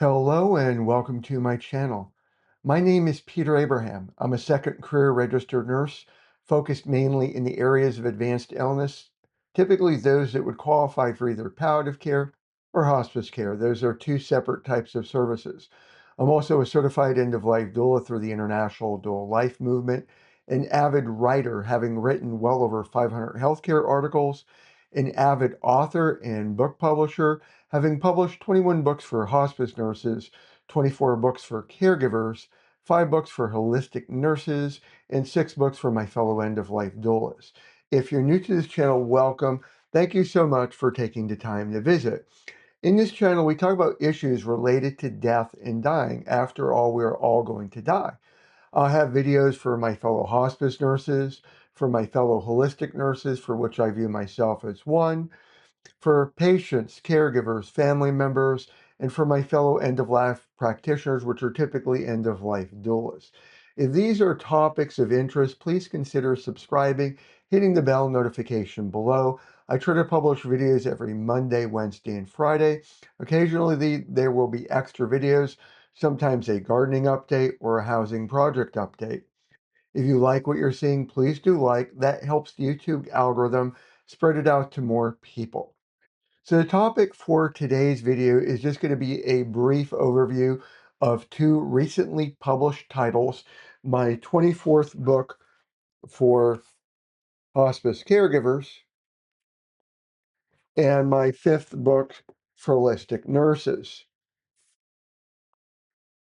Hello and welcome to my channel. My name is Peter Abraham. I'm a second career registered nurse focused mainly in the areas of advanced illness, typically those that would qualify for either palliative care or hospice care. Those are two separate types of services. I'm also a certified end-of-life doula through the International Doula Life Movement, an avid writer having written well over 500 healthcare articles, an avid author and book publisher having published 21 books for hospice nurses, 24 books for caregivers, 5 books for holistic nurses, and 6 books for my fellow end-of-life doulas. If you're new to this channel, welcome. Thank you so much for taking the time to visit. In this channel, we talk about issues related to death and dying. After all, we're all going to die. I'll have videos for my fellow hospice nurses, for my fellow holistic nurses, for which I view myself as one, for patients, caregivers, family members, and for my fellow end-of-life practitioners, which are typically end-of-life doulas. If these are topics of interest, please consider subscribing, hitting the bell notification below. I try to publish videos every Monday, Wednesday, and Friday. Occasionally, there will be extra videos, sometimes a gardening update or a housing project update. If you like what you're seeing, please do like. That helps the YouTube algorithm spread it out to more people. So the topic for today's video is just going to be a brief overview of two recently published titles. My 24th book for hospice caregivers and my 5th book for holistic nurses.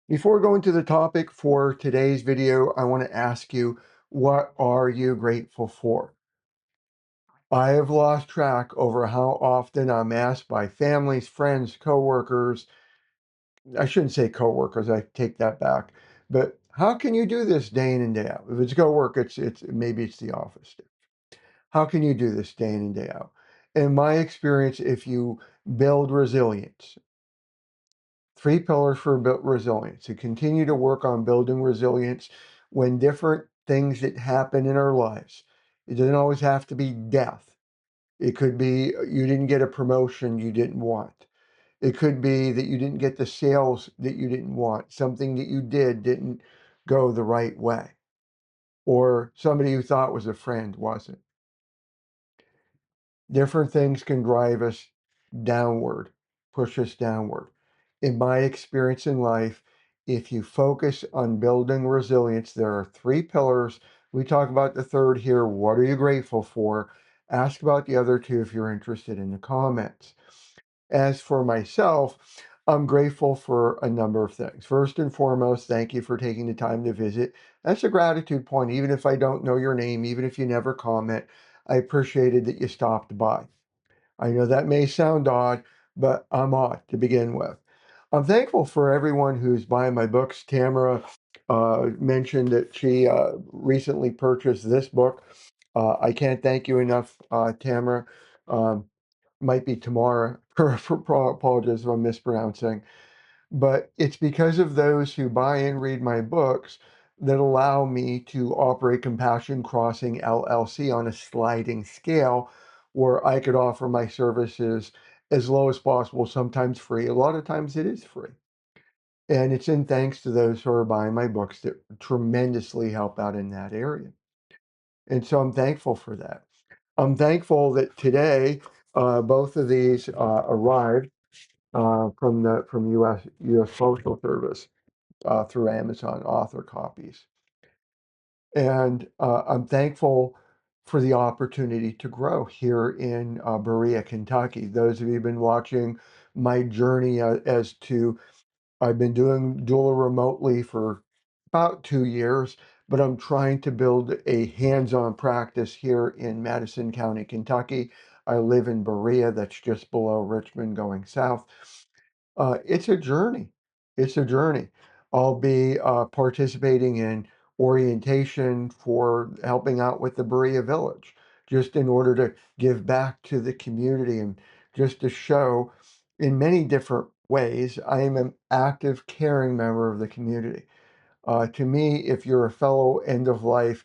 Before going to the topic for today's video, I want to ask you, what are you grateful for? I have lost track over how often I'm asked by families, friends, coworkers. I shouldn't say coworkers, I take that back. But how can you do this day in and day out? If it's cowork, it's maybe it's the office. How can you do this day in and day out? In my experience, if you build resilience, 3 pillars for resilience, to continue to work on building resilience when different things that happen in our lives. It doesn't always have to be death. It could be you didn't get a promotion you didn't want. It could be that you didn't get the sales that you didn't want. Something that you didn't go the right way. Or somebody you thought was a friend wasn't. Different things can drive us downward, push us downward. In my experience in life, if you focus on building resilience, there are 3 pillars. We talk about the third here. What are you grateful for? Ask about the other 2 if you're interested in the comments. As for myself, I'm grateful for a number of things. First and foremost, thank you for taking the time to visit. That's a gratitude point. Even if I don't know your name, even if you never comment, I appreciated that you stopped by. I know that may sound odd, but I'm odd to begin with. I'm thankful for everyone who's buying my books. Tamara mentioned that she recently purchased this book. I can't thank you enough, Tamara. Um, might be Tamara, apologies if I'm mispronouncing, but it's because of those who buy and read my books that allow me to operate Compassion Crossing LLC on a sliding scale where I could offer my services as low as possible, sometimes free. A lot of times it is free. And it's in thanks to those who are buying my books that tremendously help out in that area. And so I'm thankful for that. I'm thankful that today both of these arrived from U.S. Postal Service through Amazon author copies, and I'm thankful for the opportunity to grow here in Berea, Kentucky. Those of you who've been watching my journey as to I've been doing doula remotely for about 2 years, but I'm trying to build a hands-on practice here in Madison County, Kentucky. I live in Berea, that's just below Richmond going south. It's a journey. It's a journey. I'll be participating in orientation for helping out with the Berea Village, just in order to give back to the community and just to show in many different ways I am an active, caring member of the community. To me, if you're a fellow end-of-life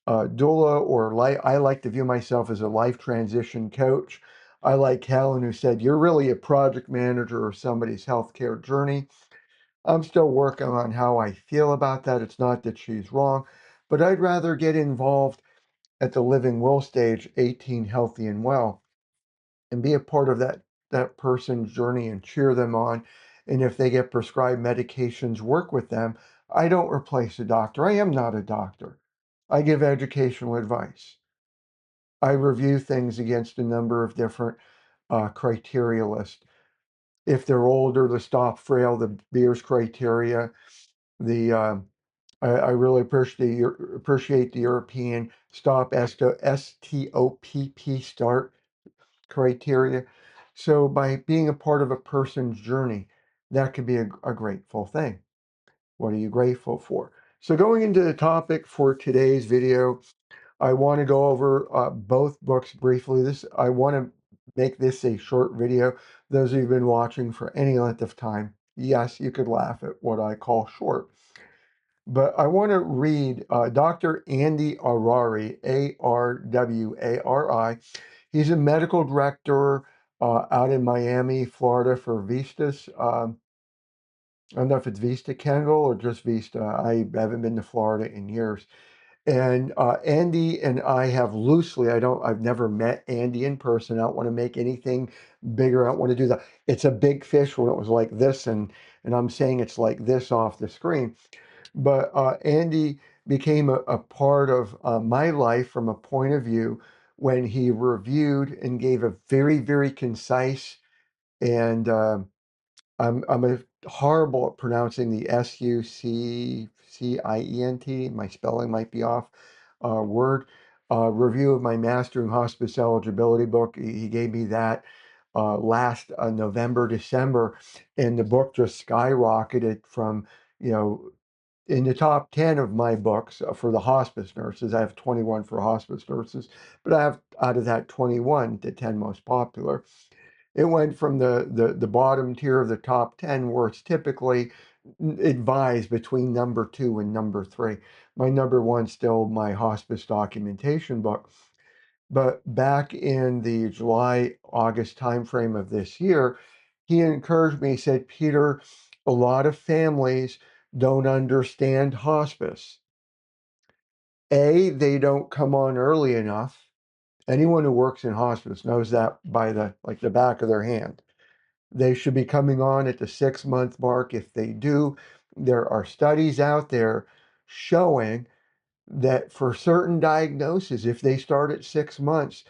doula or I like to view myself as a life transition coach. I like Helen, who said, "You're really a project manager of somebody's healthcare journey." I'm still working on how I feel about that. It's not that she's wrong, but I'd rather get involved at the living will stage, 18, healthy and well, and be a part of that person's journey and cheer them on. And if they get prescribed medications, work with them. I don't replace a doctor. I am not a doctor. I give educational advice. I review things against a number of different criteria lists. If they're older, the stop frail, the Beers criteria, the I really appreciate the European stop STOPP start criteria. So by being a part of a person's journey, that could be a grateful thing. What are you grateful for? So going into the topic for today's video, I want to go over both books briefly. I want to make this a short video. Those of you who've been watching for any length of time, yes, you could laugh at what I call short. But I want to read Dr. Andy Arwari, Arwari. He's a medical director out in Miami, Florida for Vistas. I don't know if it's Vista Kendall or just Vista. I haven't been to Florida in years. And Andy and I have loosely, I've never met Andy in person. I don't want to make anything bigger. I don't want to do that. It's a big fish when it was like this, and I'm saying it's like this off the screen. But Andy became a part of my life from a point of view when he reviewed and gave a very, very concise and I'm horrible at pronouncing the SUCCIENT. My spelling might be off. Word review of my Master in Hospice Eligibility book. He gave me that last November, December, and the book just skyrocketed from you know in the top 10 of my books for the hospice nurses. I have 21 for hospice nurses, but I have out of that 21 the 10 most popular. It went from the bottom tier of the top 10, where it's typically advised between number 2 and number 3. My number 1 still my hospice documentation book. But back in the July, August timeframe of this year, he encouraged me, he said, "Peter, a lot of families don't understand hospice. They don't come on early enough. Anyone who works in hospice knows that by the back of their hand. They should be coming on at the 6-month mark. If they do, there are studies out there showing that for certain diagnoses, if they start at 6 months,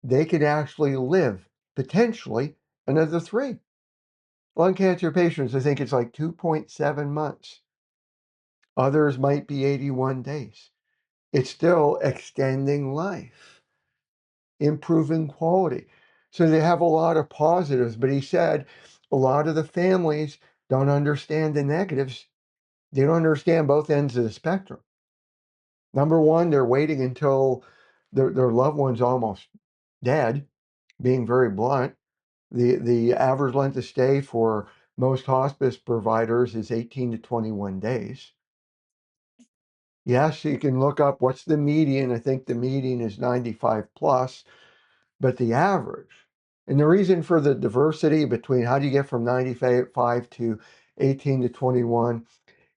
they could actually live potentially another 3. Lung cancer patients, I think it's like 2.7 months. Others might be 81 days. It's still extending life, improving quality. So they have a lot of positives, but he said a lot of the families don't understand the negatives. They don't understand both ends of the spectrum. Number one, they're waiting until their loved one's almost dead, being very blunt. The average length of stay for most hospice providers is 18 to 21 days. Yes, you can look up what's the median. I think the median is 95 plus, but the average. And the reason for the diversity between how do you get from 95 to 18 to 21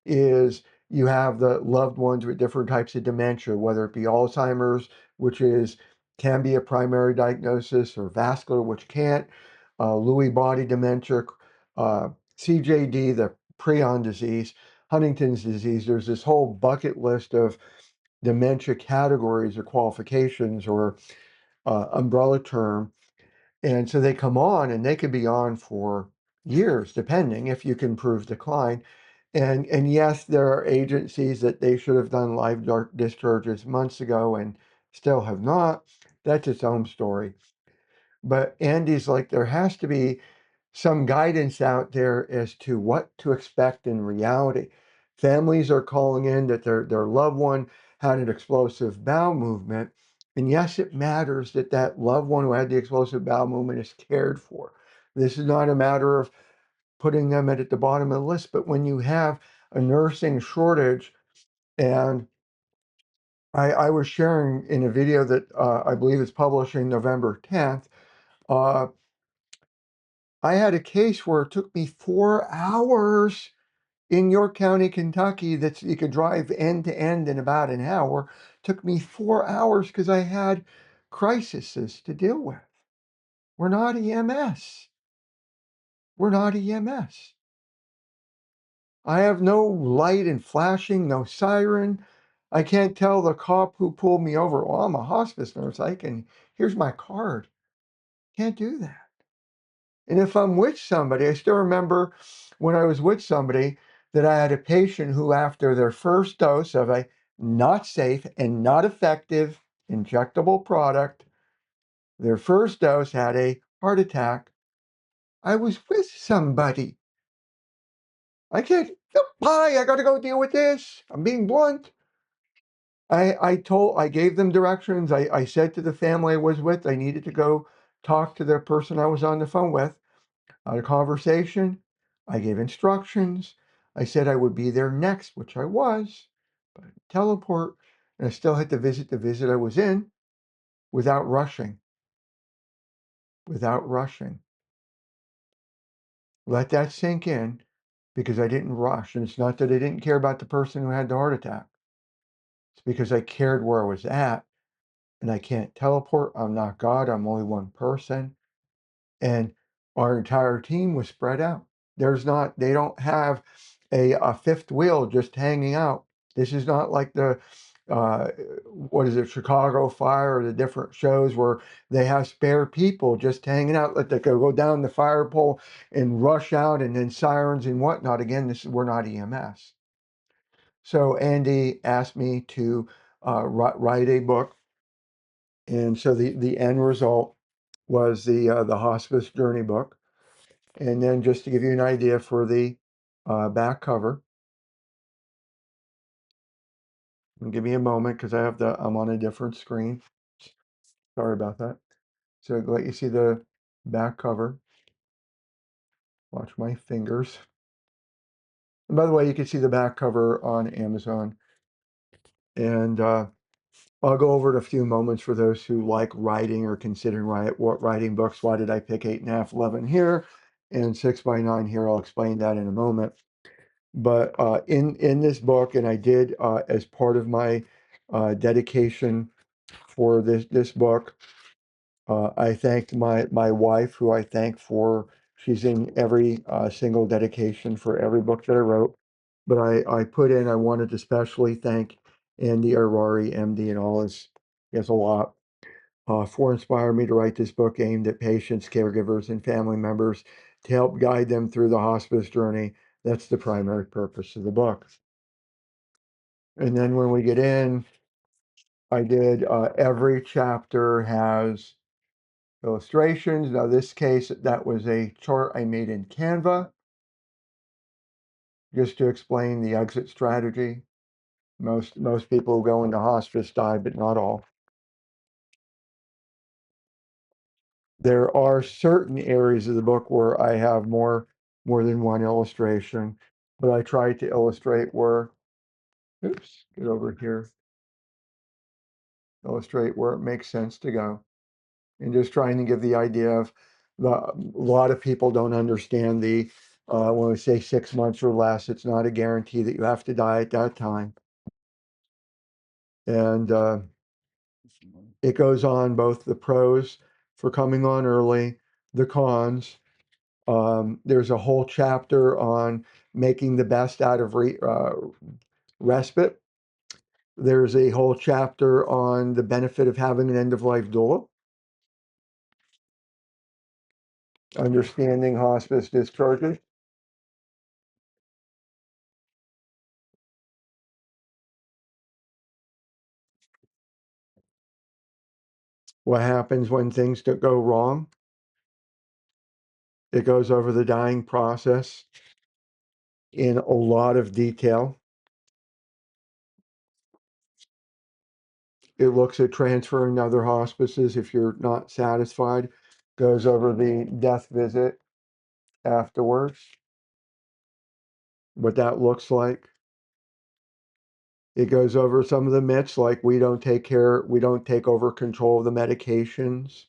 is you have the loved ones with different types of dementia, whether it be Alzheimer's, which can be a primary diagnosis, or vascular, which can't, Lewy body dementia, CJD, the prion disease, Huntington's disease. There's this whole bucket list of dementia categories or qualifications or umbrella term. And so they come on and they could be on for years, depending if you can prove decline. And yes, there are agencies that they should have done live discharges months ago and still have not. That's its own story. But Andy's like, there has to be some guidance out there as to what to expect in reality. Families are calling in that their loved one had an explosive bowel movement. And yes, it matters that that loved one who had the explosive bowel movement is cared for. This is not a matter of putting them at the bottom of the list, but when you have a nursing shortage, and I was sharing in a video that I believe is publishing November 10th, I had a case where it took me 4 hours in York County, Kentucky, that you could drive end to end in about an hour. Took me 4 hours because I had crises to deal with. We're not EMS. We're not EMS. I have no light and flashing, no siren. I can't tell the cop who pulled me over, well, I'm a hospice nurse. Here's my card. Can't do that. And if I'm with somebody, I still remember when I was with somebody that I had a patient who, after their first dose of a not safe and not effective injectable product, their first dose had a heart attack. I was with somebody. I can't, bye, I got to go deal with this. I'm being blunt. I gave them directions. I said to the family I was with, I needed to go talk to the person I was on the phone with. I had a conversation. I gave instructions. I said I would be there next, which I was, but teleport, and I still had to visit the visit I was in without rushing. Without rushing. Let that sink in, because I didn't rush. And it's not that I didn't care about the person who had the heart attack. It's because I cared where I was at, and I can't teleport. I'm not God. I'm only one person. And our entire team was spread out. They don't have a fifth wheel just hanging out. This is not like the, what is it, Chicago Fire, or the different shows where they have spare people just hanging out, let they go down the fire pole and rush out, and then sirens and whatnot. Again, we're not EMS. So Andy asked me to write a book. And so the end result was the hospice journey book. And then, just to give you an idea for the back cover, and give me a moment because I'm on a different screen. Sorry about that. So let you see the back cover. Watch my fingers. And by the way, you can see the back cover on Amazon. And I'll go over it a few moments for those who like writing or considering writing books. Why did I pick 8.5, 11 here and 6x9 here? I'll explain that in a moment. But in this book, and I did as part of my dedication for this book, I thanked my wife, who I thank for. She's in every single dedication for every book that I wrote. But I put in, I wanted to especially thank Andy Arari, MD, and all his, he has a lot, for inspiring me to write this book aimed at patients, caregivers, and family members to help guide them through the hospice journey. That's the primary purpose of the book. And then when we get in, I did, every chapter has illustrations. Now, this case, that was a chart I made in Canva, just to explain the exit strategy. Most people who go into hospice die, but not all. There are certain areas of the book where I have more than one illustration, but I try to illustrate where, oops, get over here, illustrate where it makes sense to go. And just trying to give the idea of a lot of people don't understand when we say 6 months or less, it's not a guarantee that you have to die at that time. And it goes on both the pros for coming on early, the cons. There's a whole chapter on making the best out of respite. There's a whole chapter on the benefit of having an end-of-life doula, understanding hospice discharges. What happens when things go wrong. It goes over the dying process in a lot of detail. It looks at transferring to other hospices if you're not satisfied. Goes over the death visit afterwards, what that looks like. It goes over some of the myths, like we don't take over control of the medications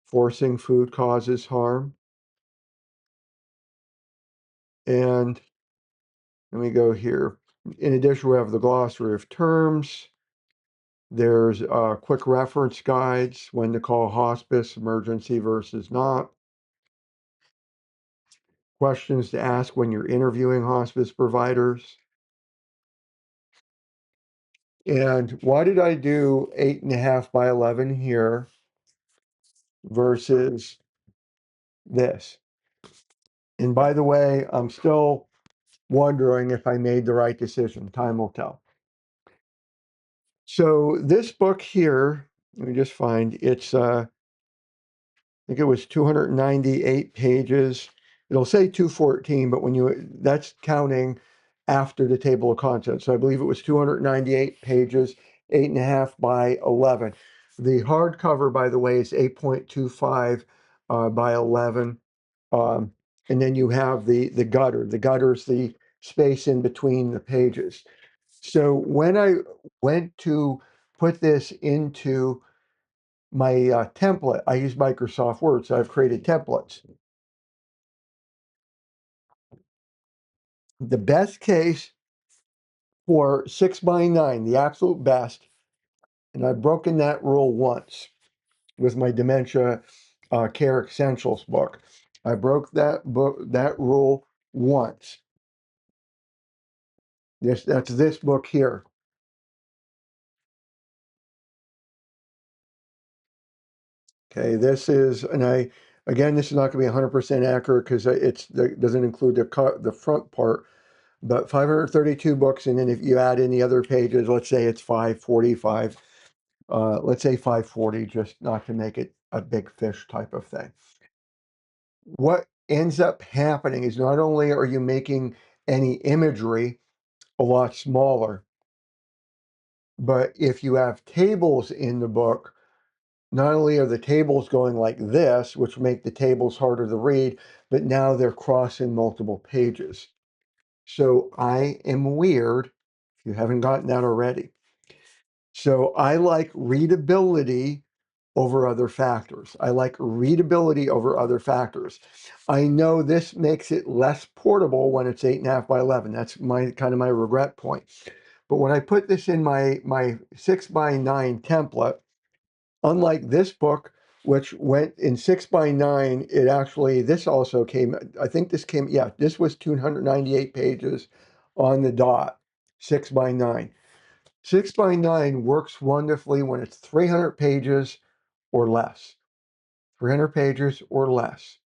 Forcing food causes harm. And let me go here. In addition, we have the glossary of terms. There's quick reference guides, when to call hospice, emergency versus not. Questions to ask when you're interviewing hospice providers. And why did I do 8.5 by 11 here versus this? And by the way, I'm still wondering if I made the right decision. Time will tell. So this book here, let me just find, it's I think it was 298 pages. It'll say 214, but that's counting after the table of contents. So I believe it was 298 pages, 8.5 by 11. The hardcover, by the way, is 8.25 by 11. And then you have the gutter. The gutter is the space in between the pages. So when I went to put this into my template, I use Microsoft Word, so I've created templates. The best case for 6 by 9, the absolute best, and I've broken that rule once with my Dementia Care Essentials book. I broke that rule once. That's this book here. Okay, this is, and again, this is not going to be 100% accurate because it doesn't include the front part, but 532 books, and then if you add in the other pages, let's say it's 545, let's say 540, just not to make it a big fish type of thing. What ends up happening is not only are you making any imagery a lot smaller, but if you have tables in the book, not only are the tables going like this, which make the tables harder to read, but now they're crossing multiple pages. So I am weird, if you haven't gotten that already. So I like readability over other factors. I like readability over other factors. I know this makes it less portable when it's 8.5 by 11. That's my kind of my regret point. But when I put this in my 6 by 9 template, unlike this book, which went in 6 by 9, this also came, I think this came, yeah, this was 298 pages on the dot, 6 by 9. 6 by 9 works wonderfully when it's 300 pages or less. 300 pages or less.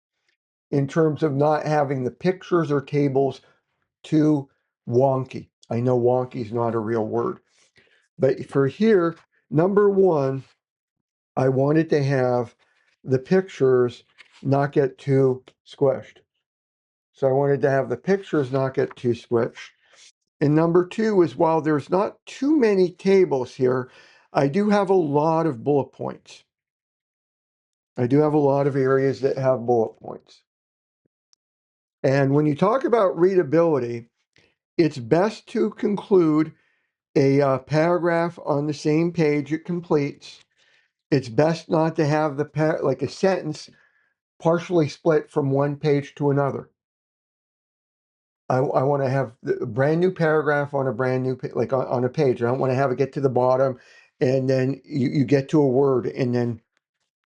In terms of not having the pictures or tables too wonky. I know wonky is not a real word. But for here, number one, I wanted to have the pictures not get too squished. So I wanted to have the pictures not get too squished. And number two is, while there's not too many tables here, I do have a lot of bullet points. I do have a lot of areas that have bullet points. And when you talk about readability, it's best to conclude a paragraph on the same page it completes. It's best not to have like a sentence partially split from one page to another. I want to have a brand new paragraph on a brand new, like on a page. I don't want to have it get to the bottom and then you get to a word and then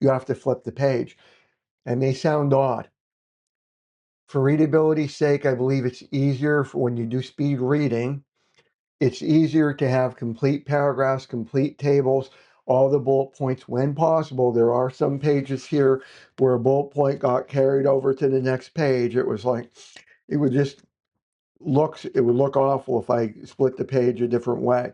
you have to flip the page. It may sound odd. For readability's sake, I believe it's easier for when you do speed reading. It's easier to have complete paragraphs, complete tables, all the bullet points when possible. There are some pages here where a bullet point got carried over to the next page. It was like, it would look awful if I split the page a different way.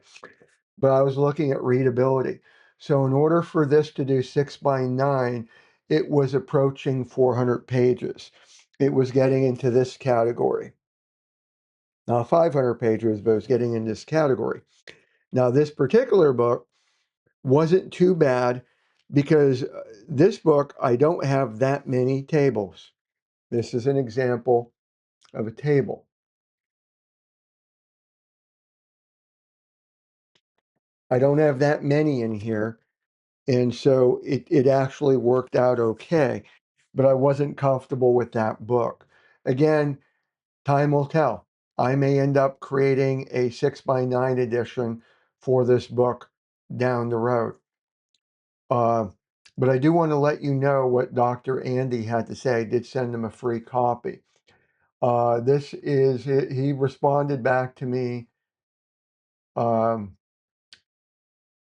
But I was looking at readability. So in order for this to do 6 by 9, it was approaching 400 pages. It was getting into this category. Now 500 pages, but it was getting in this category. Now this particular book wasn't too bad because this book, I don't have that many tables. This is an example of a table. I don't have that many in here. And so it actually worked out okay, but I wasn't comfortable with that book. Again, time will tell. I may end up creating a 6x9 edition for this book down the road. But I do want to let you know what Dr. Andy had to say. I did send him a free copy. This is, he responded back to me. Um,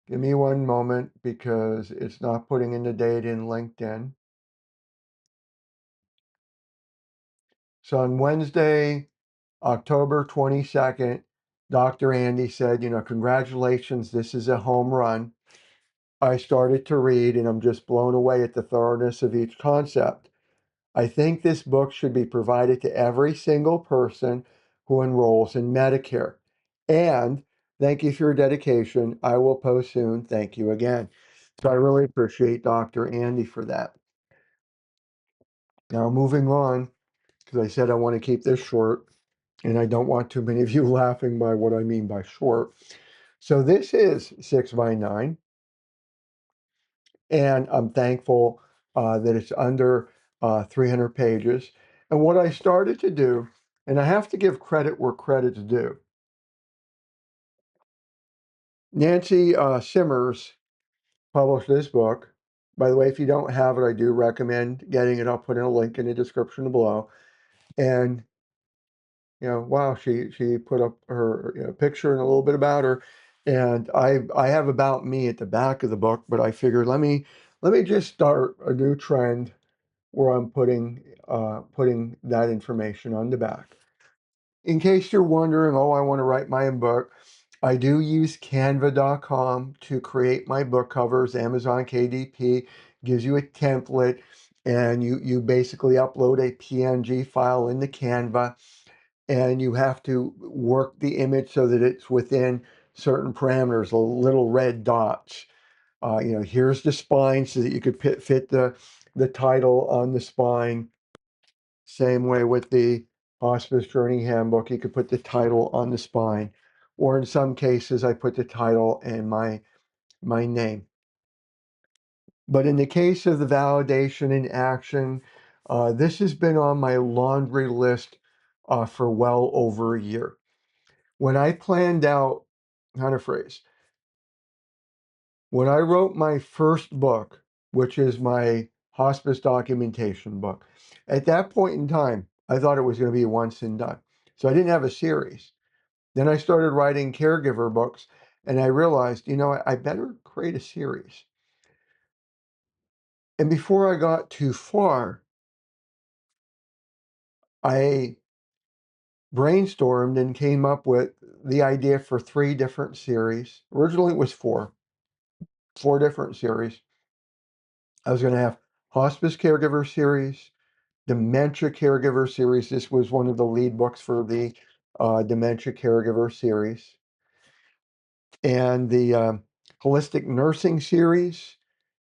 Give me one moment because it's not putting in the date in LinkedIn. So on Wednesday, October 22nd, Dr. Andy said, congratulations, this is a home run. I started to read and I'm just blown away at the thoroughness of each concept. I think this book should be provided to every single person who enrolls in Medicare. And thank you for your dedication. I will post soon. Thank you again. So I really appreciate Dr. Andy for that. Now, moving on, because I said I want to keep this short, and I don't want too many of you laughing by what I mean by short. So this is 6x9, and I'm thankful that it's under 300 pages. And what I started to do, and I have to give credit where credit's due. Nancy Simmers published this book. By the way, if you don't have it, I do recommend getting it. I'll put in a link in the description below. And wow, she put up her picture and a little bit about her. And I have about me at the back of the book, but I figured let me just start a new trend where I'm putting that information on the back. In case you're wondering, oh, I want to write my own book, I do use canva.com to create my book covers. Amazon KDP gives you a template, and you basically upload a PNG file into Canva, and you have to work the image so that it's within certain parameters, the little red dots. Here's the spine so that you could fit the title on the spine. Same way with the Hospice Journey Handbook, you could put the title on the spine, or in some cases, I put the title and my name. But in the case of the validation in action, this has been on my laundry list for well over a year. When I planned out, how to phrase, when I wrote my first book, which is my hospice documentation book, at that point in time, I thought it was going to be once and done. So I didn't have a series. Then I started writing caregiver books, and I realized, I better create a series. And before I got too far, I brainstormed and came up with the idea for 3 different series. Originally, it was 4 different series. I was going to have hospice caregiver series, dementia caregiver series. This was one of the lead books for the dementia caregiver series, and the holistic nursing series,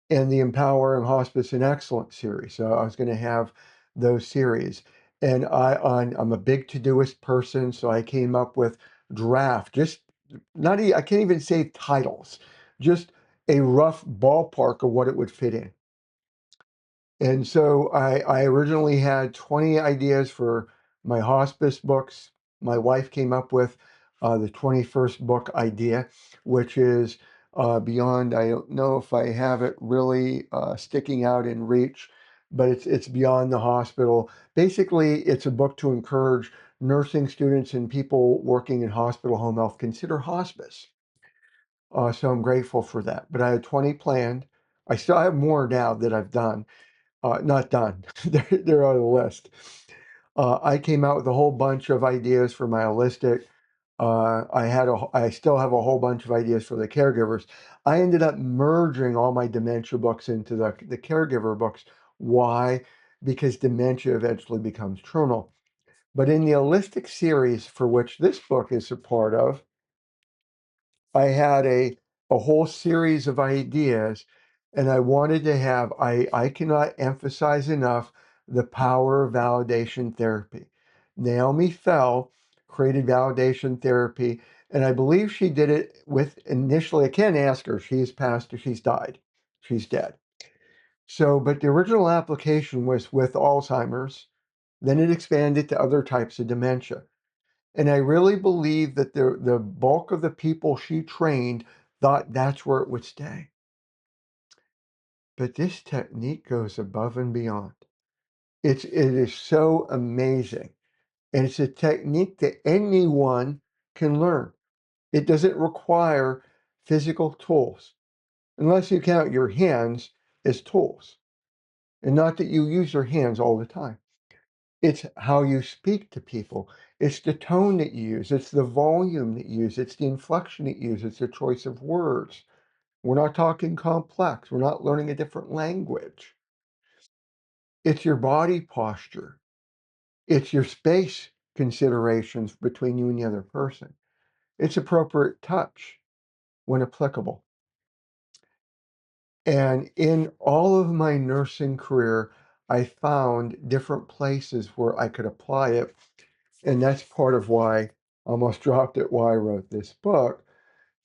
and the empowering hospice and excellence series. So I was going to have those series, and I'm a big to-doist person, so I came up with draft, just I can't even say titles, just a rough ballpark of what it would fit in. And so I originally had 20 ideas for my hospice books. My wife came up with the 21st book idea, which is beyond, I don't know if I have it really sticking out in reach, but it's beyond the hospital. Basically, it's a book to encourage nursing students and people working in hospital home health consider hospice. So I'm grateful for that. But I had 20 planned. I still have more now that I've done. Not done. They're on the list. I came out with a whole bunch of ideas for my holistic. I still have a whole bunch of ideas for the caregivers. I ended up merging all my dementia books into the caregiver books. Why? Because dementia eventually becomes terminal. But in the holistic series, for which this book is a part of, I had a whole series of ideas, and I wanted to have, I cannot emphasize enough the power of validation therapy. Naomi Fell created validation therapy, and I believe she did it with initially, I can't ask her, she's passed, she's died. she's dead. So, but the original application was with Alzheimer's, then it expanded to other types of dementia. And I really believe that the bulk of the people she trained thought that's where it would stay. But this technique goes above and beyond. It is so amazing. And it's a technique that anyone can learn. It doesn't require physical tools, unless you count your hands as tools. And not that you use your hands all the time. It's how you speak to people. It's the tone that you use. It's the volume that you use. It's the inflection that you use. It's the choice of words. We're not talking complex. We're not learning a different language. It's your body posture. It's your space considerations between you and the other person. It's appropriate touch when applicable. And in all of my nursing career, I found different places where I could apply it. And that's part of why I almost dropped it, why I wrote this book,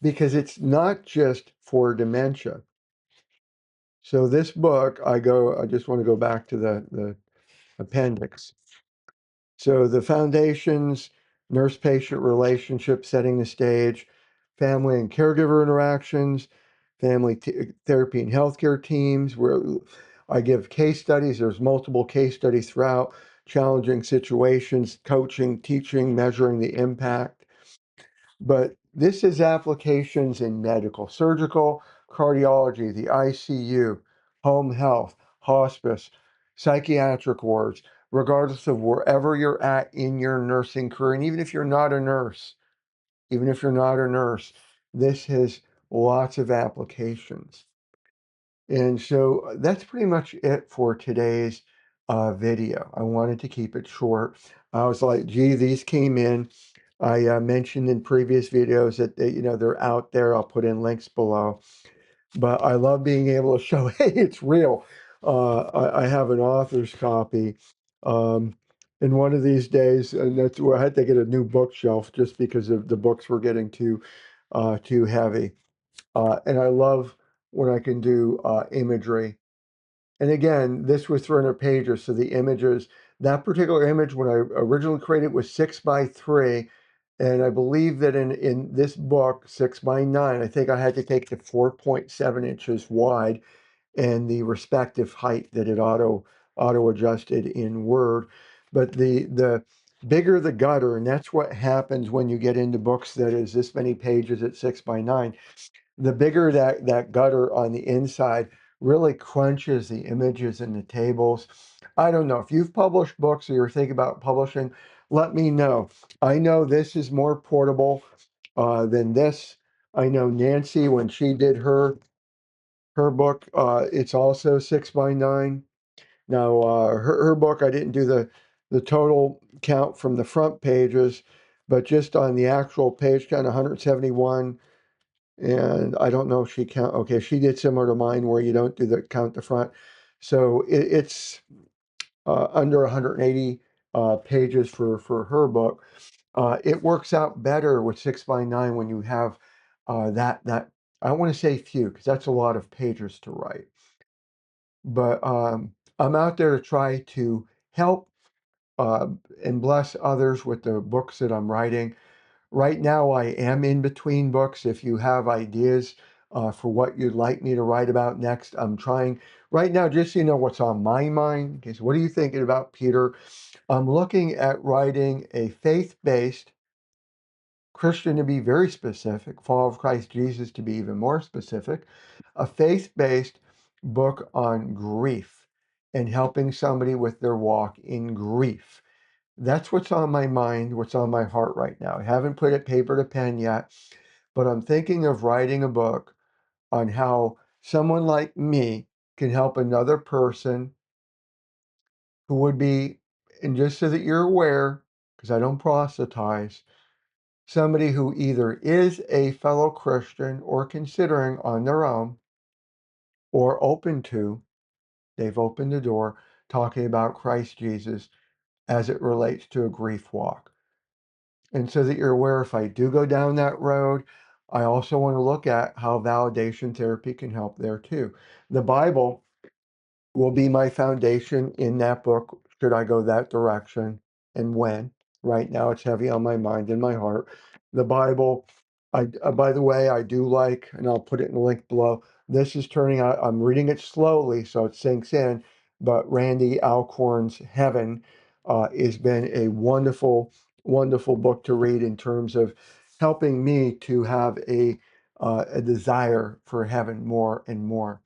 because it's not just for dementia. So this book, I just want to go back to the appendix. So the foundations, nurse-patient relationship, setting the stage, family and caregiver interactions, family therapy and healthcare teams, where I give case studies. There's multiple case studies throughout, challenging situations, coaching, teaching, measuring the impact. But this is applications in medical, surgical, cardiology, the ICU, home health, hospice, psychiatric wards, regardless of wherever you're at in your nursing career. And even if you're not a nurse, this has lots of applications. And so that's pretty much it for today's video. I wanted to keep it short. I was like, gee, these came in. I mentioned in previous videos that they're out there. I'll put in links below. But I love being able to show, hey, it's real. I have an author's copy. And one of these days, and that's where I had to get a new bookshelf just because of the books were getting too heavy. And I love when I can do imagery. And again, this was 300 pages, so the images, that particular image when I originally created was 6x3, and I believe that in this book, 6x9, I think I had to take the 4.7 inches wide and the respective height that it auto adjusted in Word. But the bigger the gutter, and that's what happens when you get into books that is this many pages at 6x9, the bigger that gutter on the inside really crunches the images and the tables. I don't know if you've published books or you're thinking about publishing, let me know. I know this is more portable than this. I know Nancy, when she did her book, it's also 6x9. Now her book, I didn't do the total count from the front pages, but just on the actual page count, 171. And I don't know if she count. Okay, she did similar to mine where you don't do the count the front. So it's under 180 pages for her book. It works out better with 6x9 when you have that. I don't want to say few because that's a lot of pages to write. But I'm out there to try to help and bless others with the books that I'm writing. Right now, I am in between books. If you have ideas for what you'd like me to write about next, I'm trying right now, just so you know what's on my mind. Okay, so what are you thinking about, Peter? I'm looking at writing a faith-based, Christian to be very specific, follower of Christ Jesus to be even more specific, a faith-based book on grief and helping somebody with their walk in grief. That's what's on my mind, what's on my heart right now. I haven't put it paper to pen yet, but I'm thinking of writing a book on how someone like me can help another person who would be, and just so that you're aware, because I don't proselytize, somebody who either is a fellow Christian or considering on their own or open to, they've opened the door, talking about Christ Jesus as it relates to a grief walk. And so that you're aware, if I do go down that road, I also want to look at how validation therapy can help there too. The Bible will be my foundation in that book, should I go that direction and when. Right now, it's heavy on my mind and my heart. The Bible, by the way, I do like, and I'll put it in the link below. This is turning out, I'm reading it slowly so it sinks in, but Randy Alcorn's Heaven has been a wonderful, wonderful book to read in terms of helping me to have a desire for heaven more and more.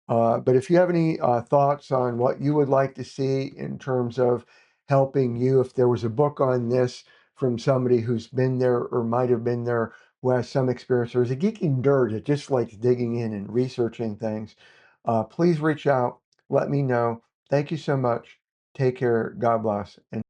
But if you have any thoughts on what you would like to see in terms of helping you, if there was a book on this from somebody who's been there or might have been there, who has some experience, or is a geeky nerd that just likes digging in and researching things, please reach out. Let me know. Thank you so much. Take care. God bless. And